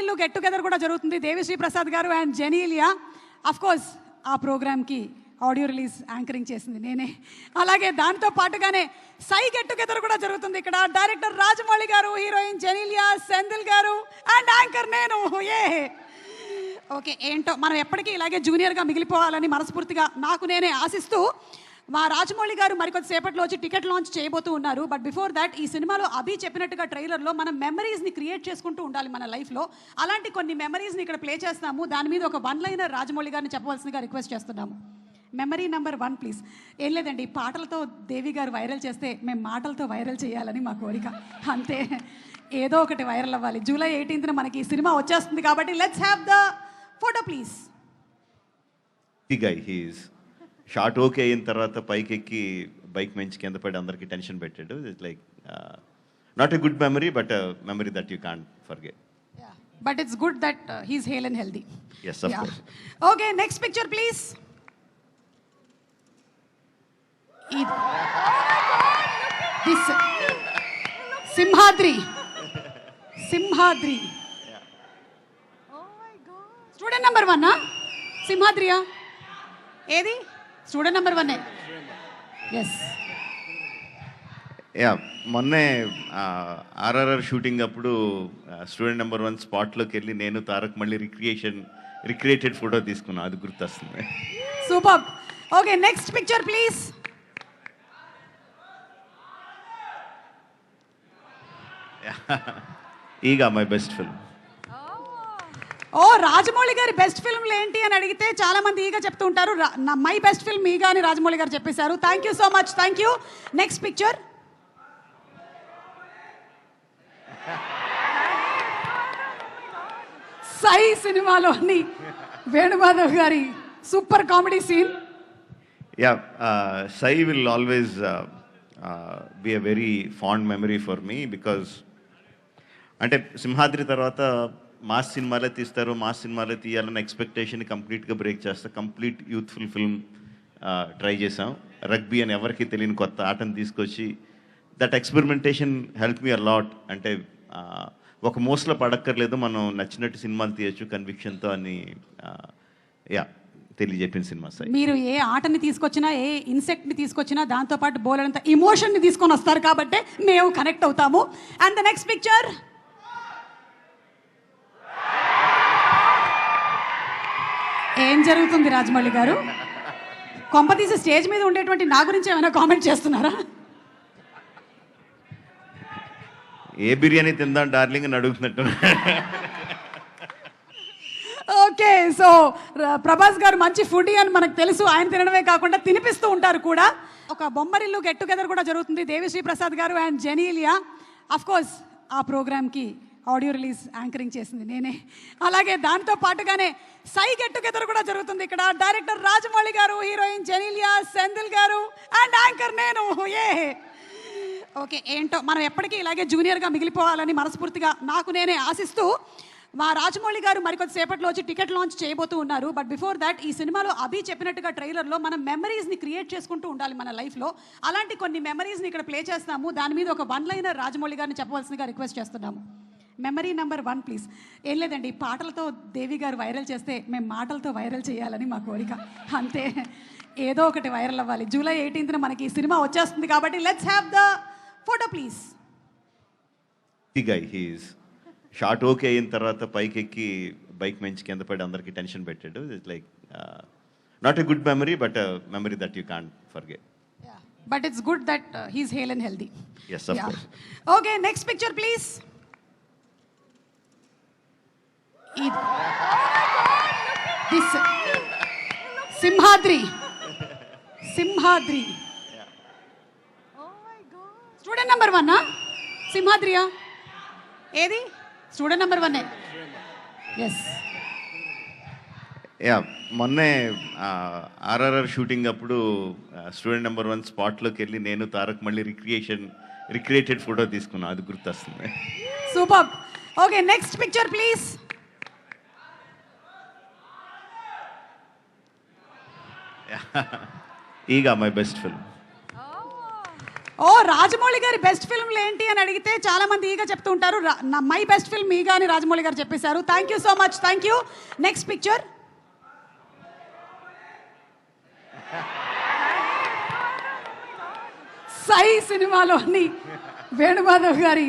Bommarillu get together కూడా జరుగుతుంది. దేవిశ్రీ ప్రసాద్ గారు అండ్ జెనీలియా. అఫ్ కోర్స్ ఆ ప్రోగ్రామ్కి ఆడియో రిలీజ్ యాంకరింగ్ చేసింది నేనే. అలాగే దాంతో పాటుగానే సై గెట్ టుగెదర్ కూడా జరుగుతుంది. ఇక్కడ డైరెక్టర్ రాజమౌళి గారు, హీరోయిన్ జెనీలియా, సెంధిల్ గారు అండ్ యాంకర్ నేను. ఓకే, ఏంటో మనం ఎప్పటికీ ఇలాగే జూనియర్గా మిగిలిపోవాలని మనస్ఫూర్తిగా నాకు నేనే ఆశిస్తూ మా రాజమౌళి గారు మరికొద్ది సేపట్లో వచ్చి టికెట్ లాంచ్ చేయబోతూ ఉన్నారు. బట్ బిఫోర్ దాట్ ఈ సినిమాలో అభి చెప్పినట్టుగా ట్రైలర్లో మనం మెమరీస్ని క్రియేట్ చేసుకుంటూ ఉండాలి మన లైఫ్లో. అలాంటి కొన్ని మెమరీస్ని ఇక్కడ ప్లే చేస్తాము. దాని మీద ఒక వన్ లైనర్ రాజమౌళి గారిని చెప్పవలసిందిగా రిక్వెస్ట్ చేస్తున్నాము. Memory number 1 please. ఏం లేదండి, పాటలతో దేవి గారు వైరల్ చేస్తే మేము మాటలతో వైరల్ చేయాలని మా కోరిక అంతే. ఏదో ఒకటి వైరల్ అవ్వాలి. జూలై 18న మనకి ఈ సినిమా వచ్చేస్తుంది కాబట్టి let's have the photo please. Short okay అయిన తర్వాత పైకి ఎక్కి బైక్ మంచి కింద పడి అందరికి టెన్షన్ పెట్టాడు. It's like not a good memory but memory that you can't forget. But it's good that he's hale and healthy. Yes, of course. Okay, next picture please. This Simhadri. Student number 1 సింహాద్రియా? ఏది student number 1? Yes. మొన్నే RRR shooting అప్పుడు student number 1 స్పాట్లోకి వెళ్ళి నేను తారక్ మళ్ళీ recreated photo తీసుకున్నాను. అది గుర్తొస్తుంది. Super. Okay, next picture please. Eega my best film. Rajamouli గారి బెస్ట్ ఫిల్మ్లు ఏంటి అని అడిగితే చాలా మంది ఈగా చెప్తూ ఉంటారు. మై బెస్ట్ ఫిల్మ్ ఈగా అని రాజమౌళి గారు చెప్పేశారు. Thank you so much. Thank you. Next picture. Sye సినిమాలోని వేణుమాధవ్ గారి super comedy scene. Sye will always be a very fond memory for me because అంటే సింహాద్రి తర్వాత మాస్ సినిమాలే తీస్తారు, మాస్ సినిమాలే తీయాలన్న ఎక్స్పెక్టేషన్ కంప్లీట్గా బ్రేక్ చేస్తా. కంప్లీట్ యూత్ఫుల్ ఫిల్మ్ ట్రై చేసాం. రగ్బీ అని ఎవరికి తెలియని కొత్త ఆటను తీసుకొచ్చి that experimentation help me a lot. అంటే ఒక మోస్లో పడక్కర్లేదు, మనం నచ్చినట్టు సినిమాలు తీయచ్చు కన్విక్షన్తో అని తెలియజెప్పిన సినిమా సార్. మీరు ఏ ఆటని తీసుకొచ్చినా, ఏ ఇన్సెక్ట్ని తీసుకొచ్చినా దాంతోపాటు బోలెడంత ఇమోషన్ని తీసుకొని వస్తారు కాబట్టి మేము కనెక్ట్ అవుతాము. And the next picture. ఏం జరుగుతుంది రాజమౌళి గారు? కొంపతీసి స్టేజ్ మీద ఉండేటువంటి నా గురించి ఏమైనా కామెంట్ చేస్తున్నారా? ఏ బిర్యానీ తిందాం డార్లింగ్ అని అడుగుతున్నట్టు. ఓకే, సో ప్రభాస్ గారు మంచి ఫుడీ అని మనకు తెలుసు. ఆయన తినడమే కాకుండా తినిపిస్తూ ఉంటారు కూడా. ఒక బొమ్మరిల్లు గెట్ టుగెదర్ కూడా జరుగుతుంది. దేవిశ్రీ ప్రసాద్ గారు అండ్ జెనీలియా. అఫ్ కోర్స్ ఆ ప్రోగ్రామ్కి ఆడియో రిలీజ్ యాంకరింగ్ చేసింది నేనే. అలాగే దాంతో పాటుగానే సై గెట్ టుగెదర్ కూడా జరుగుతుంది. ఇక్కడ డైరెక్టర్ రాజమౌళి గారు, హీరోయిన్ జెనీలియా, సెంధిల్ గారు అండ్ యాంకర్ నేను. ఓకే, ఏంటో మనం ఎప్పటికీ ఇలాగే జూనియర్గా మిగిలిపోవాలని మనస్ఫూర్తిగా నాకు నేనే ఆశిస్తూ మా రాజమౌళి గారు మరికొద్ది సేపట్లో వచ్చి టికెట్ లాంచ్ చేయబోతూ ఉన్నారు. బట్ బిఫోర్ దాట్ ఈ సినిమాలో అభి చెప్పినట్టుగా ట్రైలర్లో మనం మెమరీస్ని క్రియేట్ చేసుకుంటూ ఉండాలి మన లైఫ్లో. అలాంటి కొన్ని మెమరీస్ని ఇక్కడ ప్లే చేస్తాము. దాని మీద ఒక వన్ లైనర్ రాజమౌళి గారిని చెప్పవలసిందిగా రిక్వెస్ట్ చేస్తున్నాము. Memory number 1 please. ఏం లేదండి, పాటలతో దేవి గారు వైరల్ చేస్తే మేము మాటలతో వైరల్ చేయాలని మా కోరిక అంతే. ఏదో ఒకటి వైరల్ అవ్వాలి. జూలై 18న మనకి ఈ సినిమా వచ్చేస్తుంది కాబట్టి let's have the photo please. Short okay అయిన తర్వాత పైకి ఎక్కి బైక్ మంచి కింద పడి అందరికి టెన్షన్ పెట్టాడు. It's like not a good memory but memory that you can't forget. But it's good that he's hale and healthy. Yes, of course. Okay, next picture please. This Simhadri. Student number 1 సింహాద్రియా? ఏది student number 1? Yes. మొన్నే RRR shooting అప్పుడు student number 1 స్పాట్లోకి వెళ్ళి నేను తారక్ మళ్ళీ recreated photo తీసుకున్నాను. అది గుర్తొస్తుంది. Super. Okay, next picture please. Eega my best film. ఓ రాజమౌళి గారి బెస్ట్ ఫిల్మ్లు ఏంటి అని అడిగితే చాలా మంది ఈగా చెప్తూ ఉంటారు. మై బెస్ట్ ఫిల్మ్ ఈగా అని రాజమౌళి గారు చెప్పేశారు. Thank you so much, thank you. Next picture. Sye సినిమాలోని వేణుమాధవ్ గారి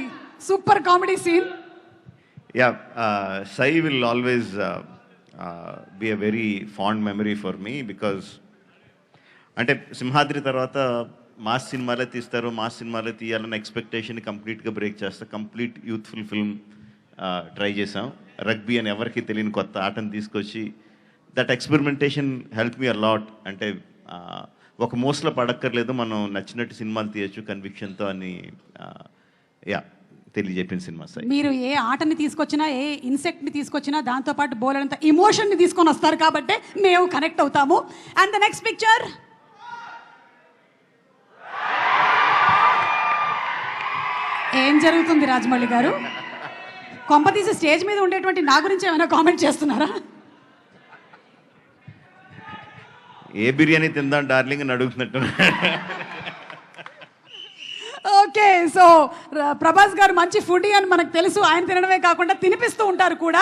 super comedy scene. Yeah, Sai will always be a very fond memory for me because అంటే సింహాద్రి తర్వాత మాస్ సినిమాలే తీస్తారు, మాస్ సినిమాలే తీయాలన్న ఎక్స్పెక్టేషన్ కంప్లీట్గా బ్రేక్ చేస్తా. కంప్లీట్ యూత్ఫుల్ ఫిల్మ్ ట్రై చేసాం. రగ్బీ అని ఎవరికి తెలియని కొత్త ఆటను తీసుకొచ్చి that experimentation help me a lot. అంటే ఒక మోస్లో పడక్కర్లేదు, మనం నచ్చినట్టు సినిమాలు తీయచ్చు కన్విక్షన్తో అని తెలియజెప్పిన సినిమా సార్. మీరు ఏ ఆటని తీసుకొచ్చినా, ఏ ఇన్సెక్ట్ని తీసుకొచ్చినా దాంతోపాటు బోలెడంత ఇమోషన్ని తీసుకొని వస్తారు కాబట్టి మేము కనెక్ట్ అవుతాము. And the next picture. ఏం జరుగుతుంది రాజమౌళి గారు? కొంపతీసి స్టేజ్ మీద ఉండేటువంటి నా గురించి ఏమైనా కామెంట్ చేస్తున్నారా? ఏ బిర్యానీ తిందాం డార్లింగ్ అని అడుగుతున్నట్టు. ఓకే, సో ప్రభాస్ గారు మంచి ఫుడీ అని మనకు తెలుసు. ఆయన తినడమే కాకుండా తినిపిస్తూ ఉంటారు కూడా.